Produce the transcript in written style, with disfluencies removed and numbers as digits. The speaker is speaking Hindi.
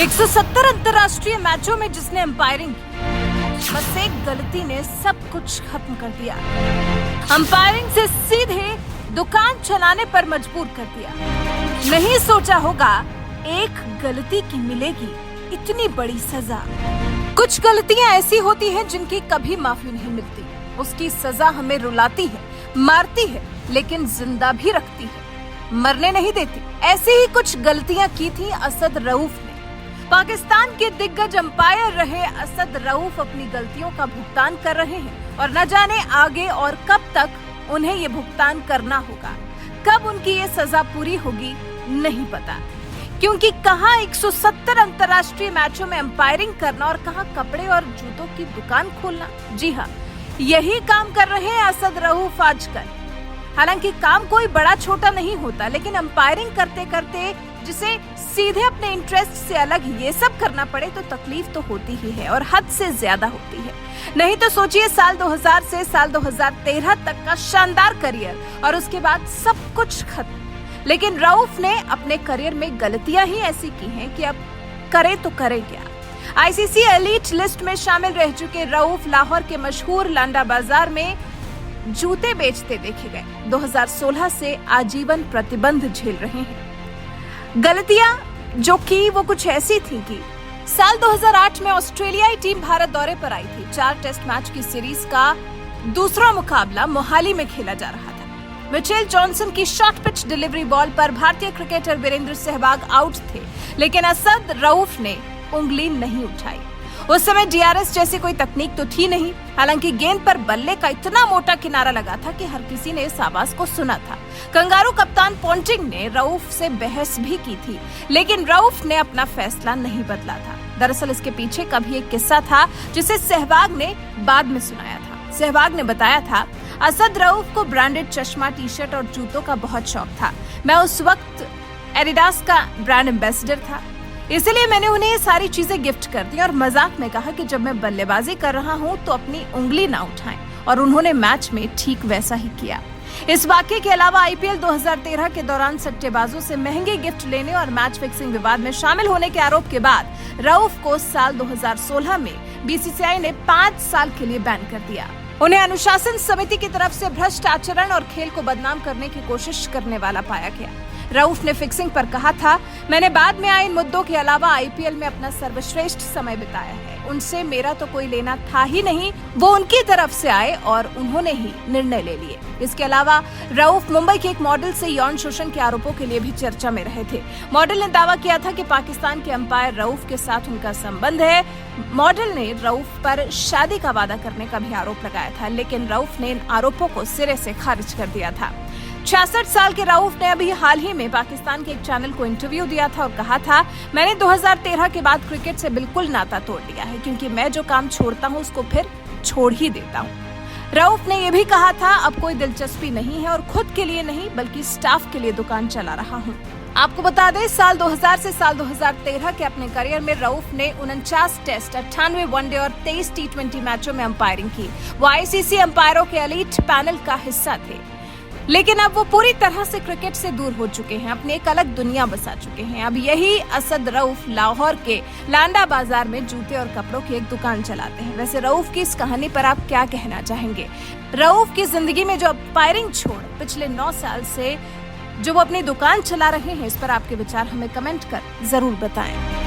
170 अंतर्राष्ट्रीय मैचों में जिसने अंपायरिंग की, बस एक गलती ने सब कुछ खत्म कर दिया। अंपायरिंग से सीधे दुकान चलाने पर मजबूर कर दिया। नहीं सोचा होगा एक गलती की मिलेगी इतनी बड़ी सजा। कुछ गलतियां ऐसी होती हैं जिनकी कभी माफी नहीं मिलती। उसकी सजा हमें रुलाती है, मारती है, लेकिन जिंदा भी रखती है, मरने नहीं देती। ऐसी ही कुछ गलतियां की थी असद रऊफ ने। पाकिस्तान के दिग्गज अंपायर रहे असद रऊफ अपनी गलतियों का भुगतान कर रहे हैं और न जाने आगे और कब तक उन्हें ये भुगतान करना होगा। कब उनकी ये सजा पूरी होगी नहीं पता, क्योंकि कहां 170 अंतर्राष्ट्रीय मैचों में अंपायरिंग करना और कहां कपड़े और जूतों की दुकान खोलना। जी हाँ, यही काम कर रहे हैं असद रऊफ आजकल। हालांकि काम कोई बड़ा छोटा नहीं होता, लेकिन अंपायरिंग करते करते जिसे सीधे अपने इंटरेस्ट से अलग ये सब करना पड़े तो तकलीफ तो होती ही है, और हद से ज्यादा होती है। नहीं तो सोचिए, साल 2000 से साल 2013 तक का शानदार करियर और उसके बाद सब कुछ खत्म। लेकिन रऊफ ने अपने करियर में गलतियां ही ऐसी की हैं कि अब करे तो करे क्या। आईसीसी एलीट लिस्ट में शामिल रह चुके रऊफ लाहौर के मशहूर लांडा बाजार में जूते बेचते देखे गए। 2016 से आजीवन प्रतिबंध झेल रहे हैं। गलतियां जो की वो कुछ ऐसी थी कि साल 2008 में ऑस्ट्रेलियाई टीम भारत दौरे पर आई थी। 4 टेस्ट मैच की सीरीज का दूसरा मुकाबला मोहाली में खेला जा रहा था। मिचेल जॉनसन की शॉर्ट पिच डिलीवरी बॉल पर भारतीय क्रिकेटर वीरेंद्र सहवाग आउट थे, लेकिन असद रऊफ ने उंगली नहीं उठाई। उस समय डीआरएस जैसी कोई तकनीक तो थी नहीं। हालांकि गेंद पर बल्ले का इतना मोटा किनारा लगा था कि हर किसी ने इस आवाज को सुना था। कंगारू कप्तान पॉन्टिंग ने रऊफ से बहस भी की थी, लेकिन रऊफ ने अपना फैसला नहीं बदला था। दरअसल इसके पीछे का भी एक किस्सा था जिसे सहवाग ने बाद में सुनाया था। सहवाग ने बताया था, असद रऊफ को ब्रांडेड चश्मा, टी शर्ट और जूतों का बहुत शौक था। मैं उस वक्त एडिडास का ब्रांड एम्बेसडर था, इसलिए मैंने उन्हें ये सारी चीजें गिफ्ट कर दी और मजाक में कहा कि जब मैं बल्लेबाजी कर रहा हूँ तो अपनी उंगली ना उठाएं, और उन्होंने मैच में ठीक वैसा ही किया। इस वाकये के अलावा आईपीएल 2013 के दौरान सट्टेबाजों से महंगे गिफ्ट लेने और मैच फिक्सिंग विवाद में शामिल होने के आरोप के बाद रऊफ को साल 2016 में बीसीसीआई ने 5 साल के लिए बैन कर दिया। उन्हें अनुशासन समिति की तरफ से भ्रष्ट आचरण और खेल को बदनाम करने की कोशिश करने वाला पाया गया। रऊफ ने फिक्सिंग पर कहा था, मैंने बाद में आए इन मुद्दों के अलावा आईपीएल में अपना सर्वश्रेष्ठ समय बिताया है। उनसे मेरा तो कोई लेना था ही नहीं, वो उनकी तरफ से आए और उन्होंने ही निर्णय ले लिए। इसके अलावा रऊफ मुंबई के एक मॉडल से यौन शोषण के आरोपों के लिए भी चर्चा में रहे थे। मॉडल ने दावा किया था कि पाकिस्तान के अंपायर रऊफ के साथ उनका संबंध है। मॉडल ने रऊफ पर शादी का वादा करने का भी आरोप लगाया था, लेकिन रऊफ ने इन आरोपों को सिरे से खारिज कर दिया था। 66 साल के रऊफ ने अभी हाल ही में पाकिस्तान के एक चैनल को इंटरव्यू दिया था और कहा था, मैंने 2013 के बाद क्रिकेट से बिल्कुल नाता तोड़ लिया है, क्योंकि मैं जो काम छोड़ता हूं उसको फिर छोड़ ही देता हूं। रऊफ ने यह भी कहा था, अब कोई दिलचस्पी नहीं है और खुद के लिए नहीं बल्कि स्टाफ के लिए दुकान चला रहा हूं। आपको बता दें, साल 2000 से साल 2013 के अपने करियर में रऊफ ने 49 टेस्ट, 98 वनडे और 23 टी20 मैचों में अंपायरिंग की। वो आईसीसी अंपायरों के एलीट पैनल का हिस्सा थे, लेकिन अब वो पूरी तरह से क्रिकेट से दूर हो चुके हैं, अपनी एक अलग दुनिया बसा चुके हैं। अब यही असद रऊफ लाहौर के लांडा बाजार में जूते और कपड़ों की एक दुकान चलाते हैं। वैसे रऊफ की इस कहानी पर आप क्या कहना चाहेंगे? रऊफ की जिंदगी में जो अंपायरिंग छोड़ पिछले 9 साल से जो वो अपनी दुकान चला रहे हैं, इस पर आपके विचार हमें कमेंट कर जरूर बताएं।